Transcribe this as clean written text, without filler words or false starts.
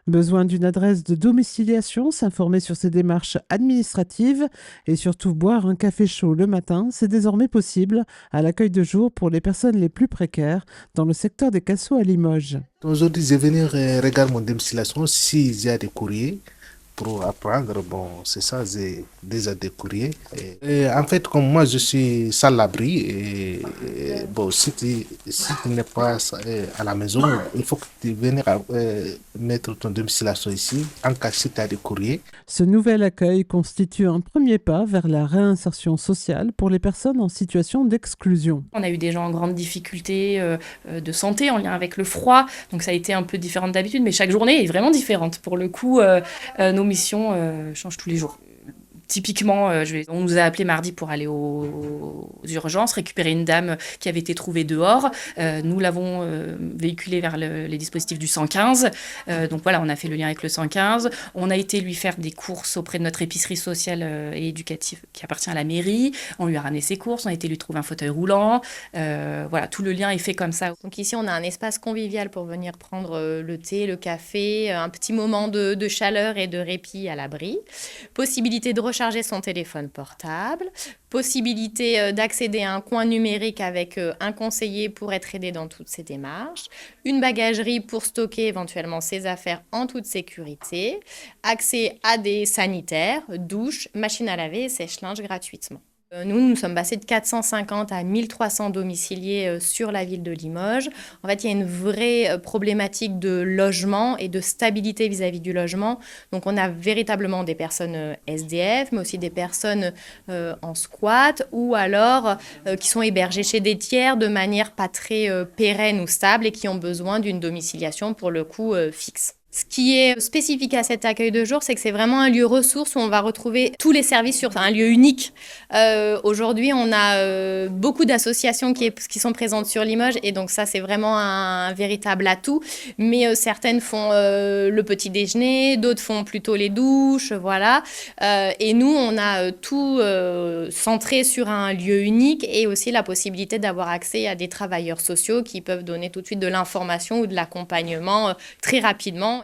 Besoin d'une adresse de domiciliation, s'informer sur ses démarches administratives et surtout boire un café chaud le matin, c'est désormais possible à l'accueil de jour pour les personnes les plus précaires dans le secteur des Cassos à Limoges. Aujourd'hui, je vais venir regarder mon domiciliation s'il y a des courriers pour apprendre. Bon, c'est ça, j'ai déjà des courriers. En fait, comme moi, je suis sans l'abri. Bon, si tu n'es pas à la maison, il faut que tu viennes mettre ton domiciliation ici, en cas si tu as des courriers. Ce nouvel accueil constitue un premier pas vers la réinsertion sociale pour les personnes en situation d'exclusion. On a eu des gens en grande difficulté de santé en lien avec le froid, donc ça a été un peu différent d'habitude, mais chaque journée est vraiment différente. Pour le coup, nos missions changent tous les jours. Typiquement, on nous a appelé mardi pour aller aux urgences, récupérer une dame qui avait été trouvée dehors. Nous l'avons véhiculée vers les dispositifs du 115. Donc voilà, on a fait le lien avec le 115. On a été lui faire des courses auprès de notre épicerie sociale et éducative qui appartient à la mairie. On lui a ramené ses courses, on a été lui trouver un fauteuil roulant. Voilà, tout le lien est fait comme ça. Donc ici, on a un espace convivial pour venir prendre le thé, le café, un petit moment de chaleur et de répit à l'abri. Possibilité de recharger son téléphone portable, possibilité d'accéder à un coin numérique avec un conseiller pour être aidé dans toutes ses démarches, une bagagerie pour stocker éventuellement ses affaires en toute sécurité, accès à des sanitaires, douche, machine à laver et sèche-linge gratuitement. Nous sommes passés de 450 à 1300 domiciliés sur la ville de Limoges. En fait, il y a une vraie problématique de logement et de stabilité vis-à-vis du logement. Donc, on a véritablement des personnes SDF, mais aussi des personnes en squat ou alors qui sont hébergées chez des tiers de manière pas très pérenne ou stable et qui ont besoin d'une domiciliation pour le coup fixe. Ce qui est spécifique à cet accueil de jour, c'est que c'est vraiment un lieu ressource où on va retrouver tous les services sur un lieu unique. Aujourd'hui, on a beaucoup d'associations qui sont présentes sur Limoges et donc ça, c'est vraiment un véritable atout. Mais certaines font le petit déjeuner, d'autres font plutôt les douches, voilà. Et nous, on a tout centré sur un lieu unique et aussi la possibilité d'avoir accès à des travailleurs sociaux qui peuvent donner tout de suite de l'information ou de l'accompagnement très rapidement.